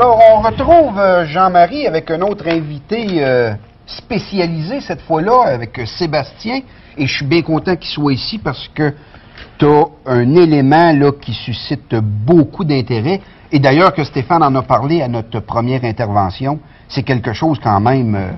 Alors, on retrouve Jean-Marie avec un autre invité spécialisé cette fois-là, avec Sébastien. Et je suis bien content qu'il soit ici parce que tu as un élément là, qui suscite beaucoup d'intérêt. Et d'ailleurs, que Stéphane en a parlé à notre première intervention, c'est quelque chose quand même...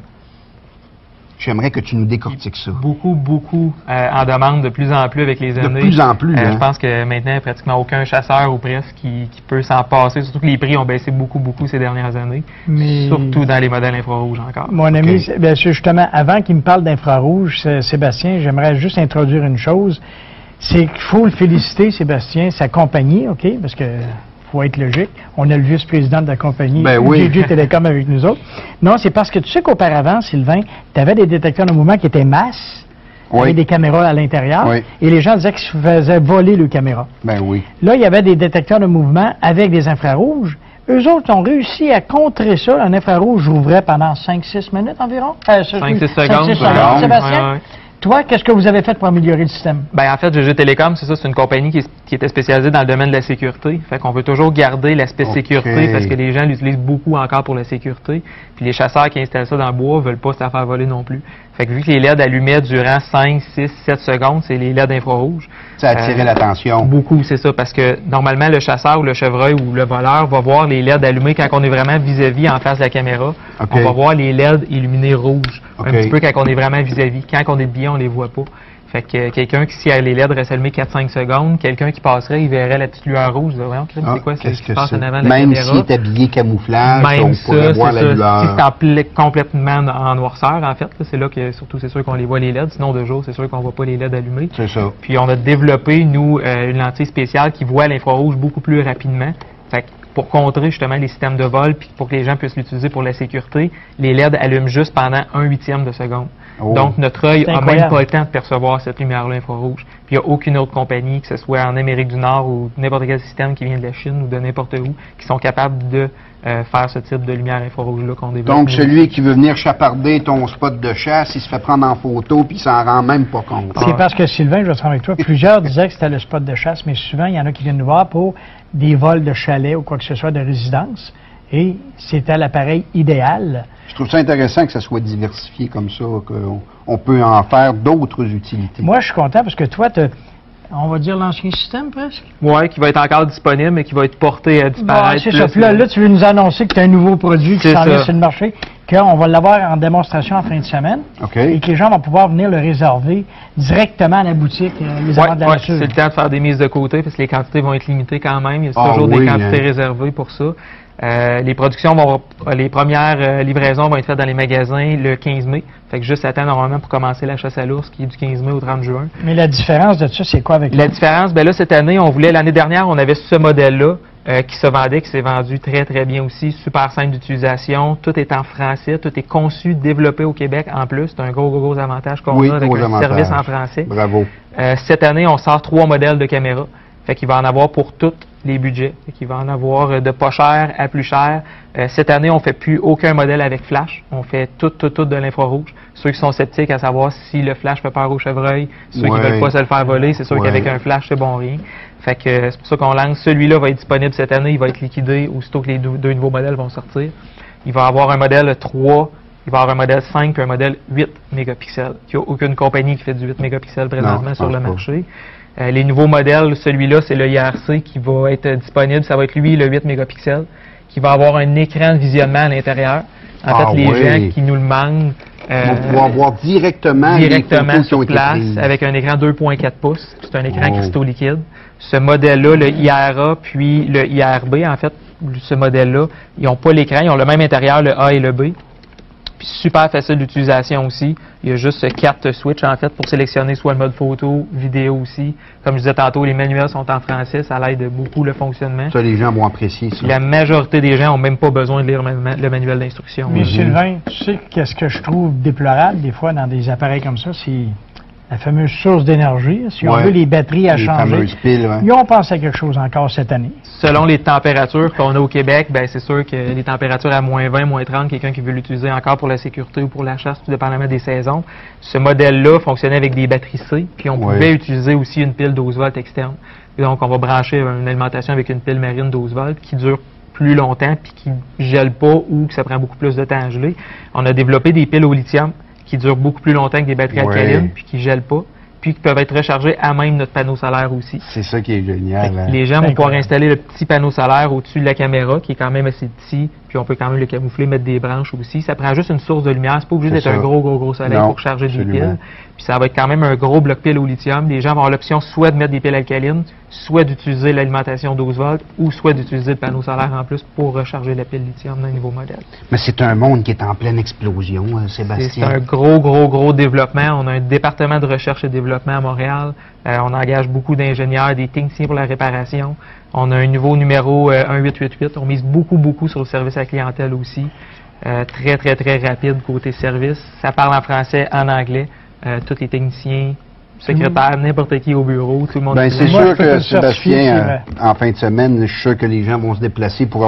J'aimerais que tu nous décortiques ça. Beaucoup en demande de plus en plus avec les années. De plus en plus, hein? Je pense que maintenant, il n'y a pratiquement aucun chasseur ou presque qui peut s'en passer. Surtout que les prix ont baissé beaucoup ces dernières années. Mais... Surtout dans les modèles infrarouges encore. Mon ami, bien sûr, justement, avant qu'il me parle d'infrarouge, Sébastien, j'aimerais juste introduire une chose. C'est qu'il faut le féliciter, Sébastien, sa compagnie, OK? Parce que... faut être logique. On a le vice-président de la compagnie, JJ Télécom, avec nous autres. Non, c'est parce que tu sais qu'auparavant, Sylvain, tu avais des détecteurs de mouvement qui étaient masses, avec des caméras à l'intérieur, et les gens disaient qu'ils se faisaient voler le caméra. Ben oui. Là, il y avait des détecteurs de mouvement avec des infrarouges. Eux autres ont réussi à contrer ça. Un infrarouge ouvrait pendant 5-6 minutes environ. 5-6 secondes. Sébastien? Ouais. Toi, qu'est-ce que vous avez fait pour améliorer le système? Ben en fait, JJ Télécom, c'est ça, c'est une compagnie qui était spécialisée dans le domaine de la sécurité. Fait qu'on veut toujours garder l'aspect sécurité parce que les gens l'utilisent beaucoup encore pour la sécurité. Puis les chasseurs qui installent ça dans le bois veulent pas se la faire voler non plus. Fait que vu que les LED allumaient durant 5, 6, 7 secondes, c'est les LED infrarouges. Ça attirait l'attention. Beaucoup, c'est ça, parce que normalement, le chasseur ou le chevreuil ou le voleur va voir les LED allumés quand on est vraiment vis-à-vis en face de la caméra. On va voir les LED illuminés rouges. Un petit peu quand on est vraiment vis-à-vis. Quand on est de biais, on les voit pas. Fait que quelqu'un qui, si les LED restent allumés 4-5 secondes, quelqu'un qui passerait, il verrait la petite lueur rouge. Voyons, c'est quoi ce qui se passe en avant de la caméra? Même s'il est habillé camouflage, on pourrait voir la lueur. Si c'est complètement en noirceur, en fait, c'est là que surtout c'est sûr qu'on les voit les LED. Sinon, de jour, c'est sûr qu'on voit pas les LED allumés. C'est ça. Puis on a développé, nous, une lentille spéciale qui voit l'infrarouge beaucoup plus rapidement. Fait que pour contrer justement les systèmes de vol, puis pour que les gens puissent l'utiliser pour la sécurité, les LED allument juste pendant 1/8 de seconde. Donc, notre œil n'a même pas le temps de percevoir cette lumière-là infrarouge. Puis, il n'y a aucune autre compagnie, que ce soit en Amérique du Nord ou n'importe quel système qui vient de la Chine ou de n'importe où, qui sont capables de faire ce type de lumière infrarouge-là qu'on développe. Donc, celui qui veut venir chaparder ton spot de chasse, il se fait prendre en photo puis il s'en rend même pas compte. C'est parce que, Sylvain, je vais te rendre avec toi, plusieurs disaient que c'était le spot de chasse, mais souvent, il y en a qui viennent nous voir pour des vols de chalets ou quoi que ce soit de résidence. Et c'était l'appareil idéal. Je trouve ça intéressant que ça soit diversifié comme ça, qu'on peut en faire d'autres utilités. Moi, je suis content parce que toi, on va dire l'ancien système presque? Oui, qui va être encore disponible, mais qui va être porté à disparaître. C'est ça. Puis là, tu veux nous annoncer que tu as un nouveau produit qui s'en vient sur le marché, qu'on va l'avoir en démonstration en fin de semaine. Et que les gens vont pouvoir venir le réserver directement à la boutique, les amants de la nature. C'est le temps de faire des mises de côté, parce que les quantités vont être limitées quand même. Il y a toujours des quantités réservées pour ça. Les premières livraisons vont être faites dans les magasins le 15 mai. Fait que juste à temps normalement pour commencer la chasse à l'ours qui est du 15 mai au 30 juin. Mais la différence de ça, c'est quoi avec la différence? Ben là, cette année, l'année dernière, on avait ce modèle-là qui se vendait, qui s'est vendu très bien aussi. Super simple d'utilisation. Tout est en français. Tout est conçu, développé au Québec en plus. C'est un gros avantage qu'on a avec un service en français. Bravo. Cette année, on sort 3 modèles de caméras. Fait qu'il va en avoir pour tous les budgets. Fait qu'il va en avoir de pas cher à plus cher. Cette année, on fait plus aucun modèle avec flash. On fait tout de l'infrarouge. Ceux qui sont sceptiques à savoir si le flash fait peur au chevreuil, ceux qui veulent pas se le faire voler, c'est sûr qu'avec un flash, c'est bon rien. Fait que c'est pour ça qu'on lance. Celui-là va être disponible cette année. Il va être liquidé aussitôt que les deux nouveaux modèles vont sortir. Il va avoir un modèle 3, il va avoir un modèle 5 puis un modèle 8 mégapixels. Il n'y a aucune compagnie qui fait du 8 mégapixels présentement sur le marché. Les nouveaux modèles, celui-là, c'est le IRC qui va être disponible. Ça va être lui, le 8 mégapixels, qui va avoir un écran de visionnement à l'intérieur. En fait, les gens qui nous le demandent vont pouvoir voir directement sur place avec un écran 2.4 pouces. C'est un écran cristaux liquide. Ce modèle-là, le IRA puis le IRB, en fait, ce modèle-là, ils n'ont pas l'écran, ils ont le même intérieur, le A et le B. Puis super facile d'utilisation aussi. Il y a juste 4 switches en fait pour sélectionner soit le mode photo, vidéo aussi. Comme je disais tantôt, les manuels sont en français, ça aide beaucoup le fonctionnement. Ça, les gens vont apprécier ça. La majorité des gens n'ont même pas besoin de lire le manuel d'instruction. Mais Sylvain, tu sais qu'est-ce que je trouve déplorable des fois dans des appareils comme ça, c'est la fameuse source d'énergie. Si on veut les batteries à changer, ils ont pensé à quelque chose encore cette année. Selon les températures qu'on a au Québec, ben c'est sûr que les températures à -20, -30, quelqu'un qui veut l'utiliser encore pour la sécurité ou pour la chasse, tout dépendamment des saisons. Ce modèle-là fonctionnait avec des batteries C, puis on pouvait utiliser aussi une pile 12 volts externe. Et donc, on va brancher une alimentation avec une pile marine 12 volts qui dure plus longtemps puis qui ne gèlent pas ou que ça prend beaucoup plus de temps à geler. On a développé des piles au lithium qui durent beaucoup plus longtemps que des batteries alcalines puis qui ne gèlent pas, puis qui peuvent être rechargés à même notre panneau solaire aussi. C'est ça qui est génial. Hein? Les gens vont pouvoir installer le petit panneau solaire au-dessus de la caméra, qui est quand même assez petit, puis on peut quand même le camoufler, mettre des branches aussi. Ça prend juste une source de lumière, c'est pas obligé d'être un gros soleil pour charger des piles. Puis ça va être quand même un gros bloc pile au lithium. Les gens vont avoir l'option soit de mettre des piles alcalines, soit d'utiliser l'alimentation 12 volts, ou soit d'utiliser le panneau solaire en plus pour recharger la pile lithium d'un nouveau modèle. Mais c'est un monde qui est en pleine explosion, Sébastien. C'est un gros développement. On a un département de recherche et développement à Montréal. On engage beaucoup d'ingénieurs, des techniciens pour la réparation. On a un nouveau numéro 1888. On mise beaucoup sur le service à la clientèle aussi. Très rapide côté service. Ça parle en français, en anglais. Tous les techniciens, secrétaires, n'importe qui au bureau, tout le monde. Ben, c'est sûr que Sébastien, en fin de semaine, je suis sûr que les gens vont se déplacer pour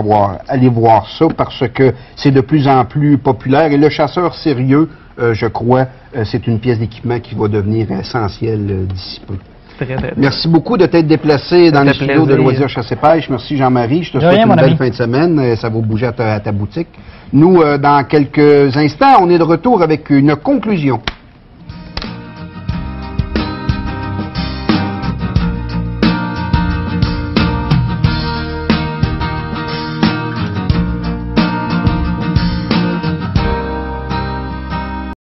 aller voir ça parce que c'est de plus en plus populaire. Et le chasseur sérieux, je crois, c'est une pièce d'équipement qui va devenir essentielle d'ici peu. Merci beaucoup de t'être déplacé dans les studios de Loisirs Chasse et Pêche. Merci Jean-Marie. Je te souhaite une belle fin de semaine. Ça va bouger à ta boutique. Nous, dans quelques instants, on est de retour avec une conclusion.